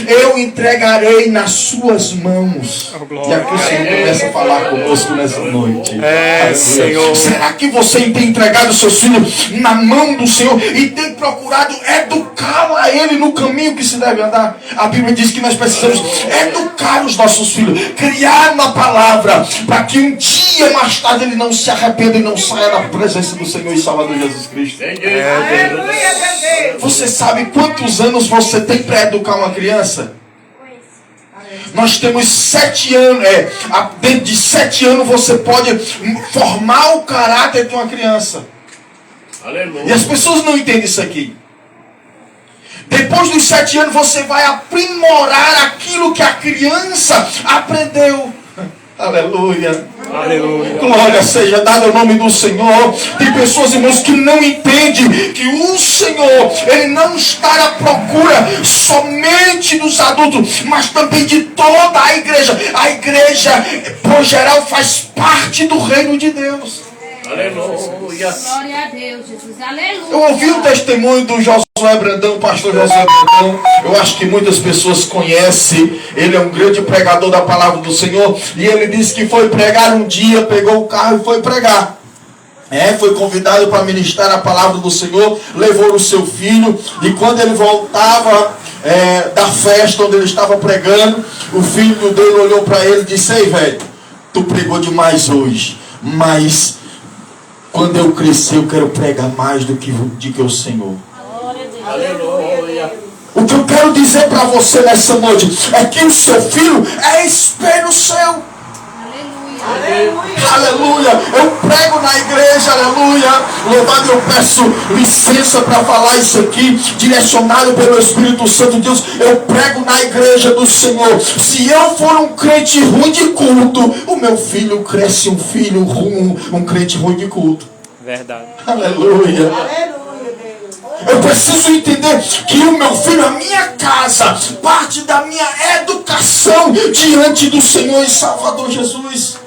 eu entregarei nas suas mãos. E aqui o Senhor começa a falar conosco nessa noite. Senhor. Será que você tem entregado seus filhos na mão do Senhor e tem procurado educá-lo a ele no caminho que se deve andar? A Bíblia diz que nós precisamos educar os nossos filhos, criar uma palavra, para que um dia mais tarde ele não se arrependa e não saia da presença do Senhor e Salvador Jesus Cristo. Você sabe quantos anos você tem para educar uma criança? Nós temos 7 anos. Dentro de 7 anos você pode formar o caráter de uma criança. Aleluia. E as pessoas não entendem isso aqui. Depois dos 7 anos você vai aprimorar aquilo que a criança aprendeu. Aleluia. Aleluia. Glória seja dada ao nome do Senhor. Tem pessoas, irmãos, que não entendem que o Senhor, Ele não está à procura somente dos adultos, mas também de toda a igreja. A igreja, por geral, faz parte do reino de Deus. Aleluia. Glória a Deus, Jesus. Aleluia. Eu ouvi o testemunho do Josué Brandão, pastor Josué Brandão. Eu acho que muitas pessoas conhecem. Ele é um grande pregador da palavra do Senhor. E ele disse que foi pregar um dia, pegou o carro e foi pregar. Foi convidado para ministrar a palavra do Senhor. Levou o seu filho. E quando ele voltava da festa onde ele estava pregando, o filho dele olhou para ele e disse: ei, velho, tu pregou demais hoje, mas quando eu crescer eu quero pregar mais do que o Senhor. Aleluia. O que eu quero dizer para você nessa noite é que o seu filho é espelho seu. Aleluia. Aleluia. Eu prego na igreja, aleluia. Louvado, eu peço licença para falar isso aqui, direcionado pelo Espírito Santo de Deus. Eu prego na igreja do Senhor. Se eu for um crente ruim de culto, o meu filho cresce um filho ruim, um crente ruim de culto. Verdade. Aleluia. Aleluia. Eu preciso entender que o meu filho, a minha casa, parte da minha educação diante do Senhor e Salvador Jesus.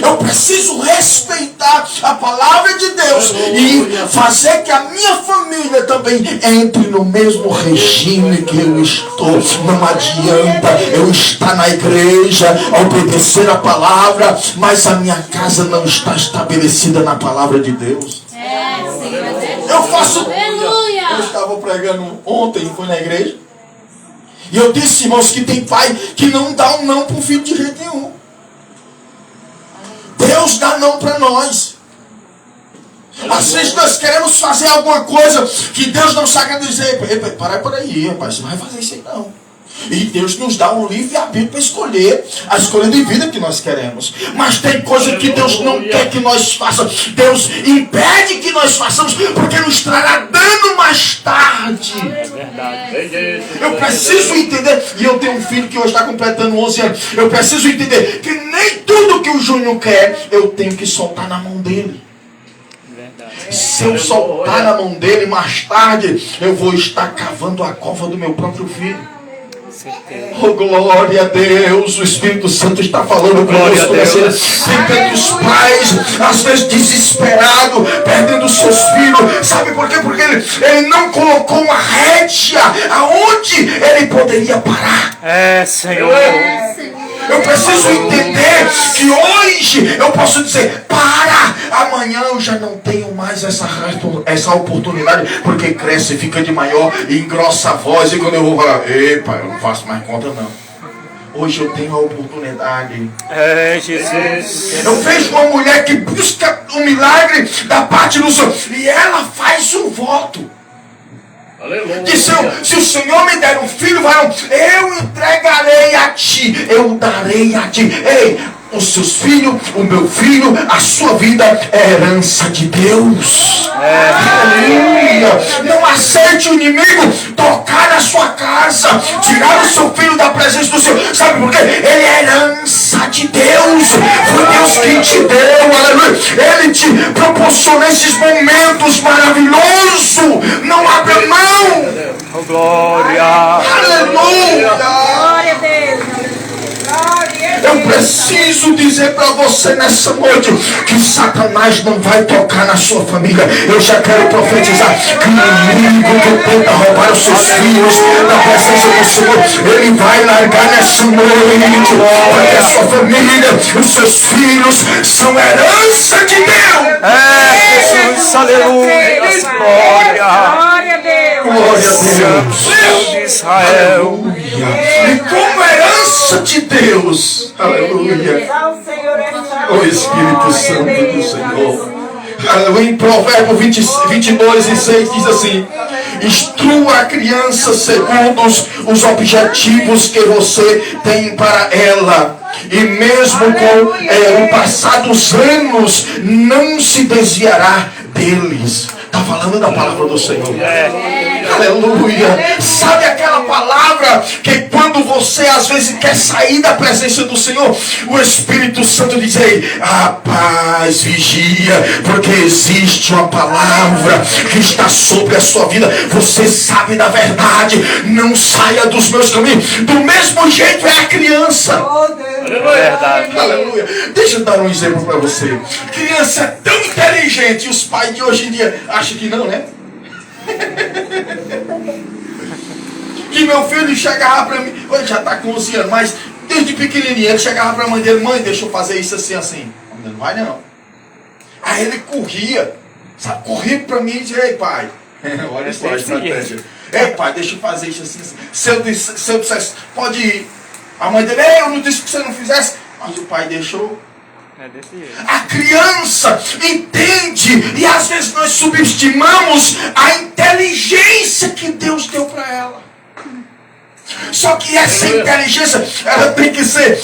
Eu preciso respeitar a palavra de Deus e fazer que a minha família também entre no mesmo regime que eu estou. Não adianta eu estar na igreja, obedecer a palavra, mas a minha casa não está estabelecida na palavra de Deus. Eu faço... Eu estava pregando ontem, fui na igreja, e eu disse, irmãos, que tem pai que não dá um não para o filho de jeito nenhum. Deus dá não para nós. Às vezes nós queremos fazer alguma coisa que Deus não sabe dizer. Para por aí, rapaz, você não vai fazer isso aí não. E Deus nos dá um livre-arbítrio para escolher a escolha de vida que nós queremos. Mas tem coisa que Deus não quer que nós façamos. Deus impede que nós façamos, porque nos trará dano mais tarde. É verdade. Eu preciso entender, e eu tenho um filho que hoje está completando 11 anos. Eu preciso entender que nem tudo que o Júnior quer, eu tenho que soltar na mão dele. Se eu soltar na mão dele, mais tarde eu vou estar cavando a cova do meu próprio filho. Oh, glória a Deus. O Espírito Santo está falando conosco. Tem tantos pais, às vezes desesperados, perdendo seus filhos. Sabe por quê? Porque ele não colocou uma rédea aonde ele poderia parar. Senhor. Eu preciso entender que hoje eu posso dizer: para, amanhã eu já não tenho mais essa oportunidade, porque cresce, fica de maior e engrossa a voz. E quando eu vou falar: epa, eu não faço mais conta não. Hoje eu tenho a oportunidade. Jesus. Eu vejo uma mulher que busca um milagre da parte do Senhor e ela faz um voto. Que se o Senhor me der um filho varão, eu entregarei a ti, eu darei a ti. Ei, os seus filhos, o meu filho, a sua vida é herança de Deus. Aleluia. Não aceite o inimigo tocar na sua casa, tirar o seu filho da presença do Senhor. Sabe por quê? Ele é herança de Deus. Foi Deus quem te deu. Aleluia. Ele te proporciona esses momentos maravilhosos. Não abra mão. Oh, glória. Aleluia. Glória a Deus. Eu preciso dizer para você nessa noite que Satanás não vai tocar na sua família. Eu já quero profetizar que o inimigo que tenta roubar os seus filhos da presença do Senhor, ele vai largar nessa noite, porque a sua família, os seus filhos são herança de Deus. Jesus, aleluia, glória. Glória a Deus. Glória a Deus. Deus de Israel. E como herança de Deus, aleluia, o Espírito Santo do Senhor. Aleluia. Em Provérbio 22:6 diz assim: instrua a criança segundo os objetivos que você tem para ela, e mesmo com o passar dos anos não se desviará deles. Está falando da palavra do Senhor. Aleluia. Sabe aquela palavra que quando você às vezes quer sair da presença do Senhor, o Espírito Santo diz aí: rapaz, vigia, porque existe uma palavra que está sobre a sua vida. Você sabe da verdade, não saia dos meus caminhos. Do mesmo jeito é a criança. Verdade. Aleluia. Deixa eu dar um exemplo para você. Criança é tão inteligente, e os pais de hoje em dia acham que não, né? Que meu filho chegava para mim, hoje já está com 11 anos, mas desde pequenininho ele chegava para a mãe dele: mãe, deixa eu fazer isso assim, assim. A mãe: não vai não. Aí ele corria, sabe, corria para mim e dizia: ei pai, olha só a estratégia. Ei pai, deixa eu fazer isso assim, assim. Se eu dissesse, pode ir. A mãe dele: ei, eu não disse que você não fizesse. Mas o pai deixou. É desse jeito. A criança entende, e às vezes nós subestimamos a inteligência que Deus deu para ela. Só que essa inteligência, ela tem que ser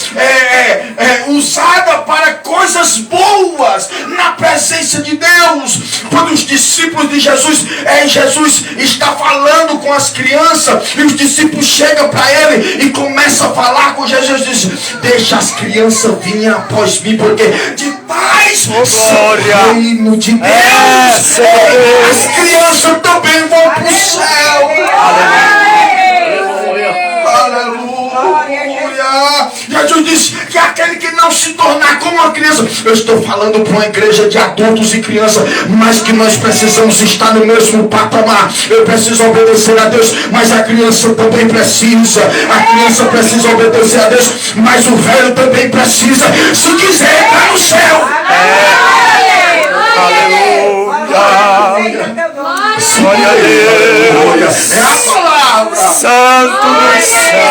usada para coisas boas na presença de Deus. Quando os discípulos de Jesus, Jesus está falando com as crianças, e os discípulos chegam para ele e começam a falar com Jesus, diz: deixa as crianças virem após mim, porque de tais são o reino de Deus. As crianças também vão para o céu. Aleluia. Jesus disse que aquele que não se tornar como uma criança. Eu estou falando para uma igreja de adultos e crianças, mas que nós precisamos estar no mesmo patamar. Eu preciso obedecer a Deus, mas a criança também precisa. A criança precisa obedecer a Deus, mas o velho também precisa, se quiser entrar no céu. Aleluia. Glória a Deus. É a palavra. Santo do céu.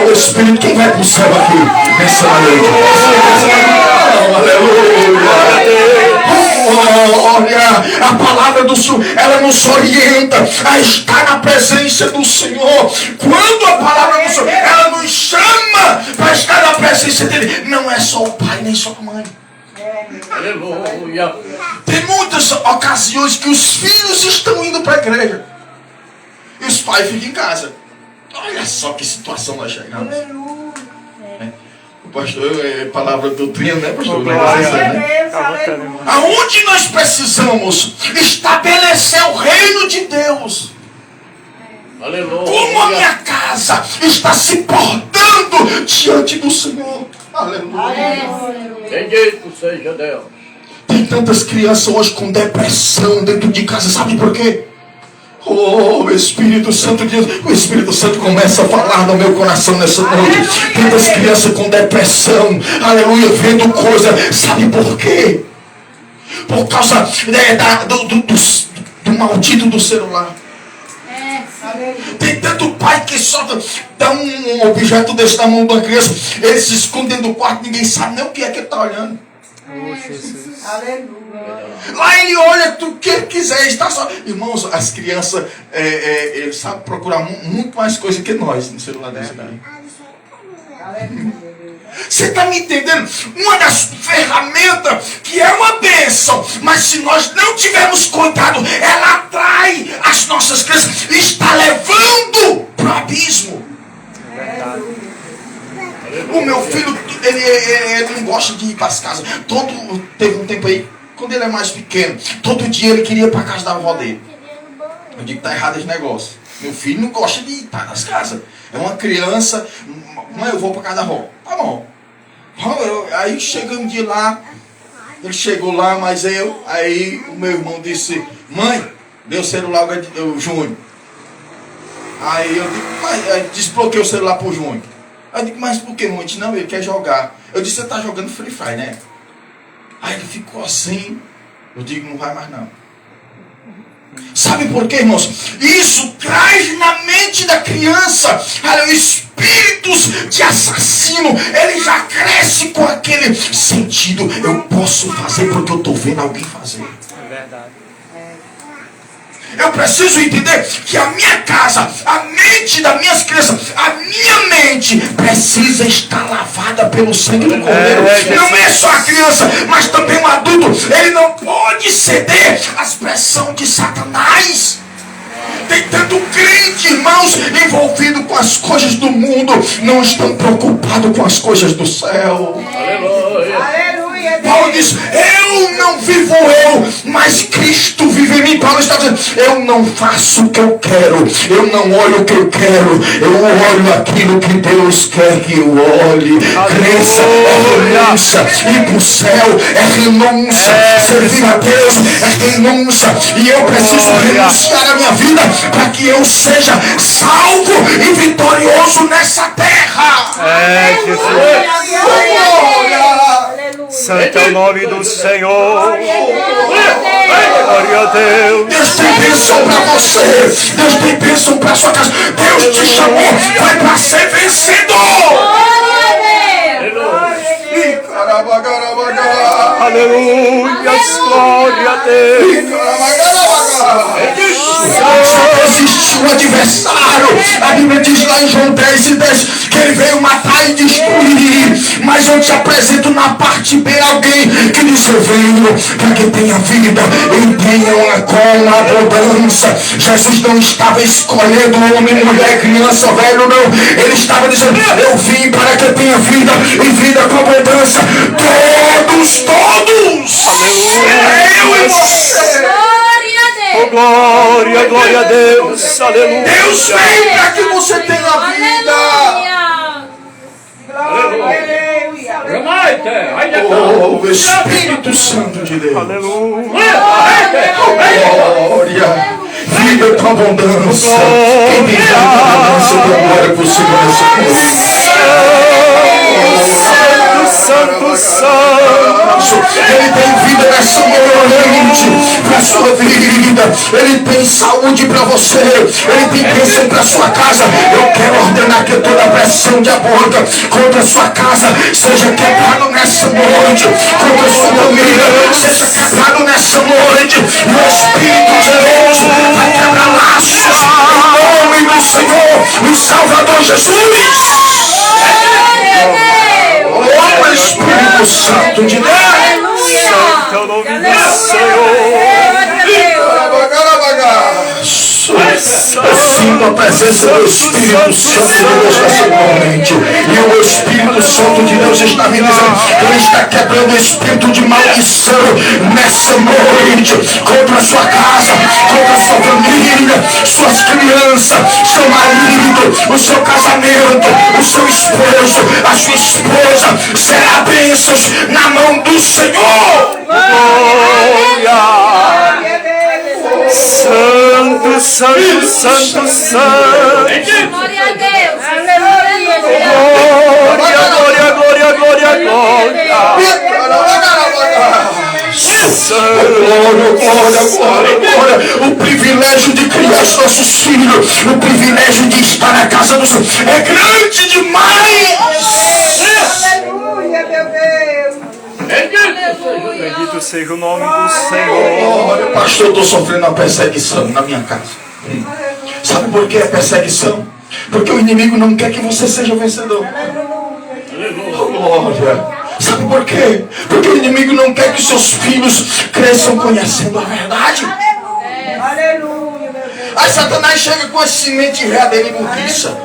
Oh, Espírito, quem vai para o céu aqui nessa noite? Aleluia. Olha, a palavra do Senhor, ela nos orienta a estar na presença do Senhor. Quando a palavra do Senhor, ela nos chama para estar na presença dele, não é só o pai nem só a mãe. Aleluia. Tem muitas ocasiões que os filhos estão indo para a igreja e os pais ficam em casa. Olha só que situação nós chegamos. O pastor, palavra doutrina, né, pastor? Aonde nós precisamos estabelecer o reino de Deus. Aleluia. Como a minha casa está se portando diante do Senhor. Aleluia. Bendito seja Deus. Tem tantas crianças hoje com depressão dentro de casa. Sabe por quê? Oh, Espírito Santo de Deus. O Espírito Santo começa a falar no meu coração nessa noite. Tantas crianças com depressão. Aleluia, vendo coisa. Sabe por quê? Por causa do maldito do celular. Tem tanto pai que só dá um objeto desse na mão de uma criança, ele se esconde dentro do quarto, ninguém sabe nem o que é que ele está olhando. Lá ele olha tudo que ele quiser, ele está só. Irmãos, as crianças, eles sabem procurar muito mais coisa que nós no celular desse daí. Você está me entendendo? Uma das ferramentas que é uma bênção, mas se nós não tivermos cuidado, ela atrai as nossas crianças e está levando para o abismo. O meu filho, ele não gosta de ir para as casas. Teve um tempo aí, quando ele é mais pequeno, todo dia ele queria ir para a casa da avó dele. Eu digo que está errado esse negócio. Meu filho não gosta de estar nas casas. É uma criança. Mãe, eu vou para casa da avó. Tá bom. Aí chegamos de lá, ele chegou lá, mas aí o meu irmão disse, mãe, deu o celular ao Júnior. Aí eu digo, mas desbloqueei o celular pro Júnior. Aí eu digo, mas por que, mãe? Não, ele quer jogar. Eu disse, você tá jogando Free Fire, né? Aí ele ficou assim. Eu digo, não vai mais não. Sabe por quê, irmãos? Isso traz na mente da criança espíritos de assassino. Ele já cresce com aquele sentido. Eu posso fazer porque eu estou vendo alguém fazer. É verdade. Eu preciso entender que a minha casa, a mente das minhas crianças, a minha mente precisa estar lavada pelo sangue do Cordeiro. Não é só a criança, mas também o adulto. Ele não pode ceder às pressões de Satanás. Tem tanto crente, irmãos, envolvido com as coisas do mundo, não estão preocupados com as coisas do céu. Aleluia. Paulo diz, eu não vivo eu, mas Cristo vive em mim. Paulo está dizendo, eu não faço o que eu quero, eu não olho o que eu quero, eu olho aquilo que Deus quer que eu olhe. Crença é renúncia, ir para o céu é renúncia, servir a Deus é renúncia, e eu preciso renunciar a minha vida para que eu seja salvo e vitorioso nessa terra. Santo é o nome do Senhor. Glória a Deus. Deus tem bênção para você. Deus tem bênção para sua casa. Deus te chamou, foi para ser vencedor. Aleluia, glória a Deus. Só existe um adversário. A Bíblia diz lá em João 10:10 que ele veio matar e destruir. Mas eu te apresento na parte B alguém que diz, eu venho para que tenha vida e tenha com abundância. Jesus não estava escolhendo homem, mulher, criança, velho, não. Ele estava dizendo, eu vim para que tenha vida e vida com abundância. Todos. Eu e você. Oh, glória, glória a Deus. Aleluia. Deus vem para que você tenha vida. Oh, Espírito Santo de Deus. Aleluia. Glória. Vida com abundância. Quem tem vida com abundância, dê glória para o Senhor nessa Santo, santo. Ele tem vida nessa noite para a sua vida. Ele tem saúde para você. Ele tem bênção para a sua casa. Eu quero ordenar que toda pressão diabólica contra a sua casa seja quebrado nessa noite. Contra a sua família seja quebrado nessa noite. E o Espírito de Deus vai quebrar laços em nome do Senhor e Salvador Jesus. Oh, Espírito Santo de Deus. Santo é o nome do Senhor. Eu sinto a presença do Espírito Santo de Deus nessa noite. E o Espírito Santo de Deus está me dizendo que ele está quebrando o espírito de maldição nessa noite contra a sua casa, contra a sua família, suas crianças, seu marido, o seu casamento, o seu esposo, a sua esposa. Será bênçãos na mão do Senhor. Glória. Santo, santo, santo, santo. Glória a Deus. Glória, glória, glória, glória. Glória. O privilégio de criar os nossos filhos, o privilégio de estar na casa do Senhor é grande demais. Aleluia, meu Deus. Bendito seja o nome do Senhor. Olha, pastor, eu estou sofrendo uma perseguição na minha casa. Sabe por que é perseguição? Porque o inimigo não quer que você seja vencedor. Glória. Sabe por quê? Porque o inimigo não quer que seus filhos cresçam conhecendo a verdade. Aleluia, meu Deus. Aí Satanás chega com a semente ré dele e burriça.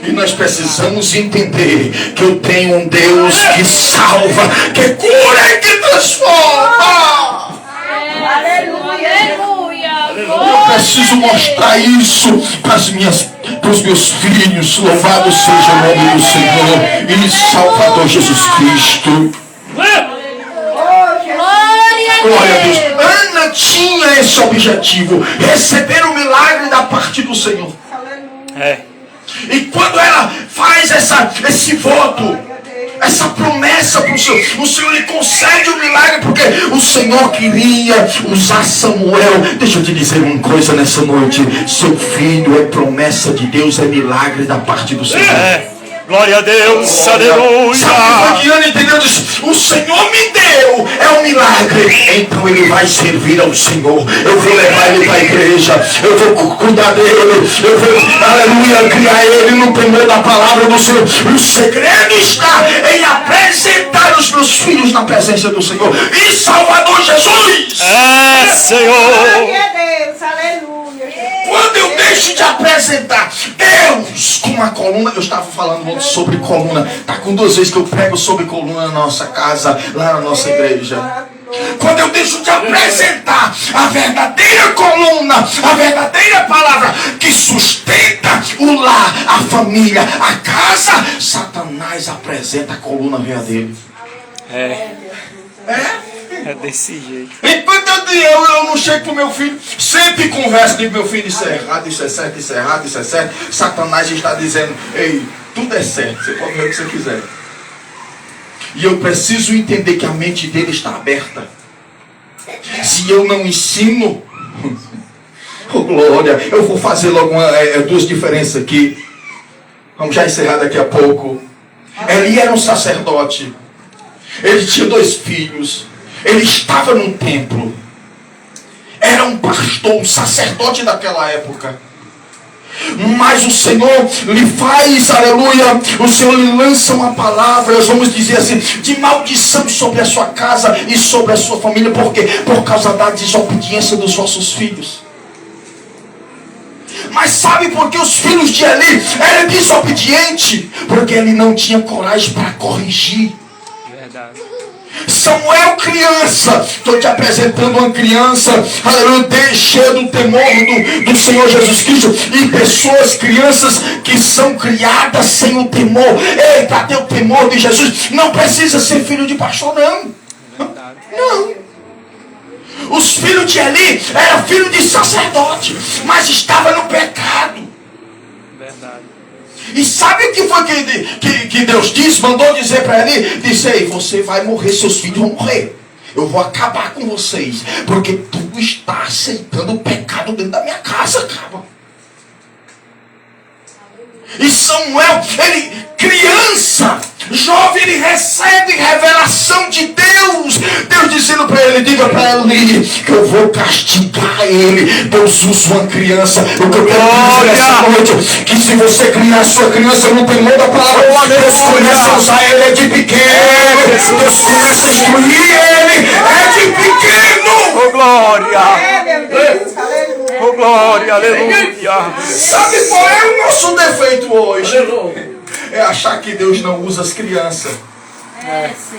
E nós precisamos entender que eu tenho um Deus que salva, que cura e que transforma. Aleluia. Eu preciso mostrar isso para dos meus filhos. Louvado seja o nome do Senhor e Salvador Jesus Cristo. Glória a Deus. Ana tinha esse objetivo, receber o milagre da parte do Senhor. E quando ela faz esse voto, essa promessa para o Senhor lhe concede o milagre, porque o Senhor queria usar Samuel. Deixa eu te dizer uma coisa nessa noite: seu filho é promessa de Deus, é milagre da parte do Senhor. Glória a Deus, aleluia. Sabe o que entendeu? Diz, o Senhor me deu, é um milagre. Então ele vai servir ao Senhor. Eu vou levar ele para a igreja. Eu vou cuidar dele. Eu vou, aleluia, criar ele no temor da palavra do Senhor. O segredo está em apresentar os meus filhos na presença do Senhor. E Salvador Jesus. Senhor. Glória a Deus, aleluia. Quando eu deixo de apresentar Deus com uma coluna, eu estava falando sobre coluna. Está com 2 vezes que eu prego sobre coluna na nossa casa, lá na nossa igreja. Quando eu deixo de apresentar a verdadeira coluna, a verdadeira palavra que sustenta o lar, a família, a casa, Satanás apresenta a coluna verdadeira. É desse jeito. Enquanto eu não chego pro meu filho, sempre converso com meu filho: isso é errado, isso é certo, isso é errado, isso é certo. Satanás está dizendo: ei, tudo é certo, você pode ver o que você quiser. E eu preciso entender que a mente dele está aberta. Se eu não ensino, oh glória, eu vou fazer logo 2 diferenças aqui. Vamos já encerrar daqui a pouco. Eli era um sacerdote. Ele tinha 2 filhos. Ele estava no templo. Era um pastor, um sacerdote daquela época. Mas o Senhor lhe faz, aleluia, o Senhor lhe lança uma palavra, nós vamos dizer assim, de maldição sobre a sua casa e sobre a sua família. Por quê? Por causa da desobediência dos vossos filhos. Mas sabe por que os filhos de Eli eram desobedientes? Porque ele não tinha coragem para corrigir. Verdade. Samuel criança, estou te apresentando uma criança, aleluia, cheia do temor do Senhor Jesus Cristo. E pessoas, crianças que são criadas sem o temor. Ei, para ter o temor de Jesus, não precisa ser filho de pastor, não. Não. Os filhos de Eli eram filhos de sacerdote, mas estavam no pecado. Verdade. E sabe o que foi que Deus disse? Mandou dizer para ele: disse: ei, você vai morrer, seus filhos vão morrer. Eu vou acabar com vocês, porque tu está aceitando o pecado dentro da minha casa, cara. E Samuel, ele, criança, jovem, ele recebe revelação de Deus. Deus dizendo para ele: diga para ele que eu vou castigar ele. Deus usa uma criança. O que eu quero dizer essa noite, que se você criar a sua criança no temor da palavra, Deus começa a usar ele de pequeno. Deus começa a instruir ele de pequeno. Oh glória. Meu Deus, aleluia. Oh glória, aleluia. Sabe qual é o nosso defeito hoje? Aleluia. É achar que Deus não usa as crianças. Sim.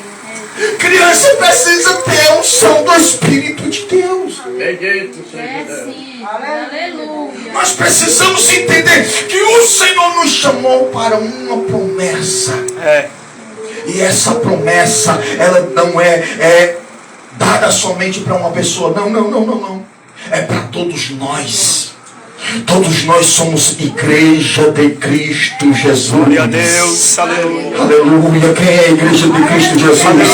Criança precisa ter a unção do Espírito de Deus. Bendito seja Deus. Sim. Aleluia. Nós precisamos entender que o Senhor nos chamou para uma promessa. E essa promessa, ela não é dada somente para uma pessoa. Não. É para todos nós. Todos nós somos igreja de Cristo Jesus. Glória a Deus, aleluia. Aleluia. Quem é a igreja de Cristo Jesus? Aleluia.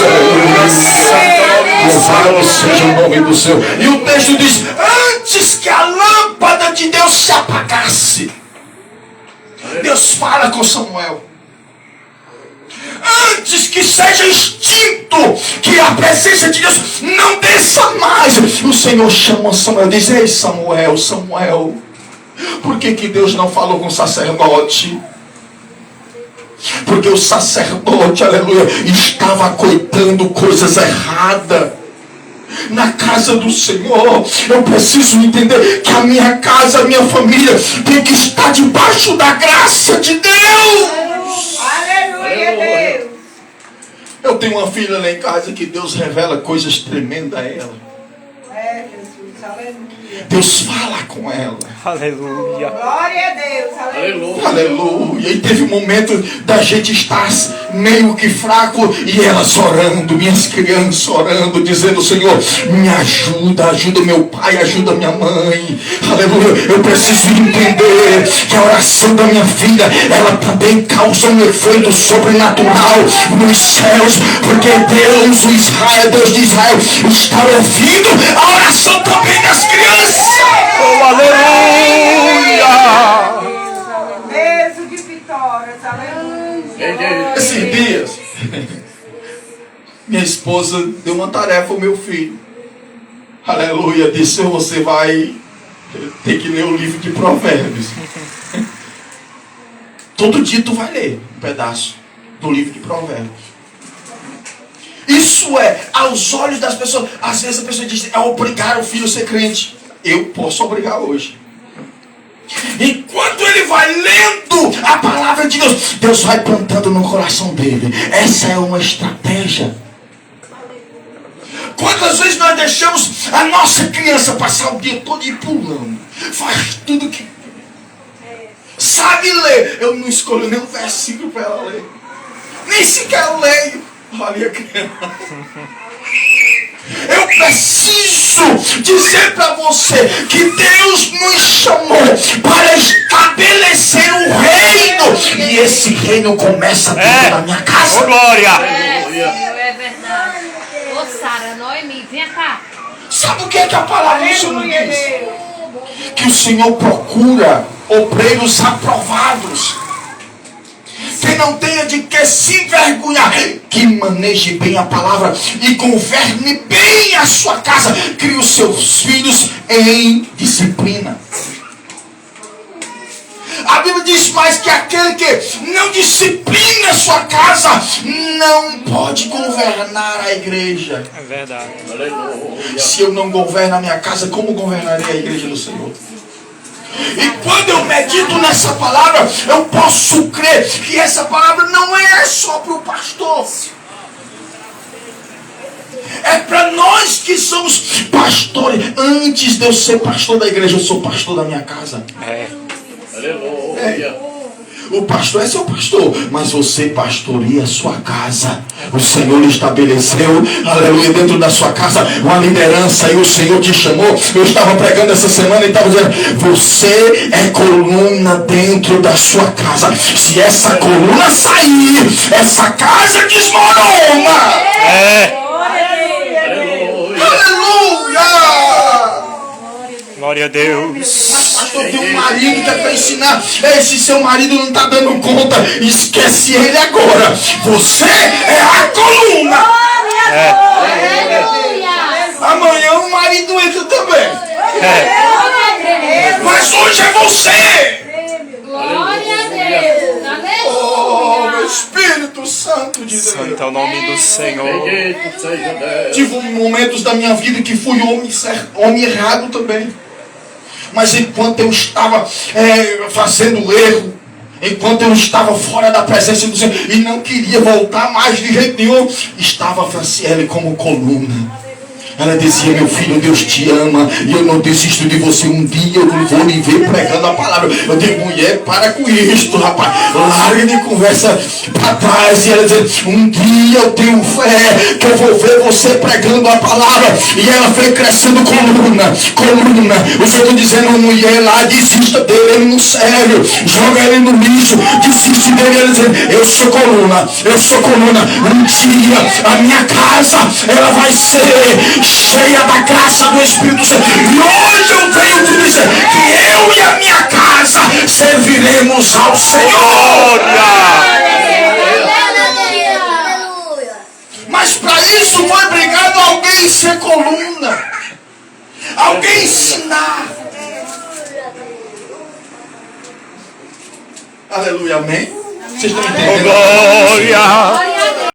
Louvado seja o nome do Senhor. E o texto diz: antes que a lâmpada de Deus se apagasse, Deus fala com Samuel. Antes que seja extinto, que a presença de Deus não desça mais, o Senhor chama Samuel e diz: ei, Samuel, por que Deus não falou com o sacerdote? Porque o sacerdote, aleluia, estava coitando coisas erradas na casa do Senhor. Eu preciso entender que a minha casa, a minha família tem que estar debaixo da graça de Deus. Aleluia, Deus. Eu tenho uma filha lá em casa que Deus revela coisas tremendas a ela. Jesus, aleluia. Deus fala com ela. Aleluia. Glória a Deus. Aleluia. Aleluia. E teve um momento da gente estar meio que fraco e elas orando, minhas crianças orando, dizendo: Senhor, me ajuda, ajuda meu pai, ajuda minha mãe. Aleluia. Eu preciso entender que a oração da minha filha, ela também causa um efeito sobrenatural nos céus, porque Deus, o Israel, Deus de Israel, está ouvindo a oração também das crianças. Oh, aleluia. Peso de vitórias. Aleluia. Esses dias, minha esposa deu uma tarefa ao meu filho. Aleluia. Disse: você vai ter que ler o livro de Provérbios. Todo dia tu vai ler um pedaço do livro de Provérbios. Isso é, aos olhos das pessoas, às vezes a pessoa diz: é obrigar o filho a ser crente. Eu posso obrigar hoje. Enquanto ele vai lendo a palavra de Deus, Deus vai plantando no coração dele. Essa é uma estratégia. Quantas vezes nós deixamos a nossa criança passar o dia todo pulando, faz tudo que sabe ler. Eu não escolho nenhum versículo para ela ler, nem sequer eu leio. Olha a criança. Eu preciso dizer para você que Deus nos chamou para estabelecer um reino. E esse reino começa dentro da minha casa. Oh, glória. É verdade. Ô Sara, Noemi, vem cá. Sabe o que é que a palavra do Senhor diz? Que o Senhor procura obreiros aprovados, que não tenha de que se envergonhar, que maneje bem a palavra e governe bem a sua casa, crie os seus filhos em disciplina. A Bíblia diz mais que aquele que não disciplina a sua casa não pode governar a igreja. É verdade. Se eu não governo a minha casa, como governarei a igreja do Senhor? E quando eu medito nessa palavra, eu posso crer que essa palavra não é só para o pastor. É para nós que somos pastores. Antes de eu ser pastor da igreja, eu sou pastor da minha casa. Aleluia. O pastor é seu pastor, mas você pastoreia a sua casa. O Senhor estabeleceu, aleluia, dentro da sua casa uma liderança e o Senhor te chamou. Eu estava pregando essa semana e estava dizendo: você é coluna dentro da sua casa. Se essa coluna sair, essa casa desmorona. Aleluia! Glória a Deus. Mas pastor, tem um marido que é para ensinar. Esse seu marido não está dando conta. Esquece ele agora. Você é a coluna. Amanhã o marido entra também. Mas hoje é você. Glória a Deus. Oh, Aleluia. meu Espírito Santo de Deus. Santo é o nome do Senhor. Bendito seja Deus. Tive momentos da minha vida que fui homem errado também. Mas enquanto eu estava fazendo erro, enquanto eu estava fora da presença do Senhor e não queria voltar mais de jeito nenhum, estava a Franciele como coluna. Ela dizia: meu filho, Deus te ama e eu não desisto de você. Um dia eu vou lhe ver pregando a palavra. Eu digo: mulher, para com isto, rapaz. Larga de conversa para trás. E ela dizia: um dia eu tenho fé que eu vou ver você pregando a palavra. E ela foi crescendo coluna. O Senhor dizendo: mulher, lá, desista dele, ele não serve. Joga ele no lixo, desiste dele. Ela dizendo: eu sou coluna. Um dia a minha casa, ela vai ser cheia da graça do Espírito Santo. E hoje eu venho te dizer que eu e a minha casa serviremos ao Senhor. Mas para isso foi obrigado alguém ser coluna, alguém ensinar. Aleluia, amém? Vocês estão entendendo? Glória.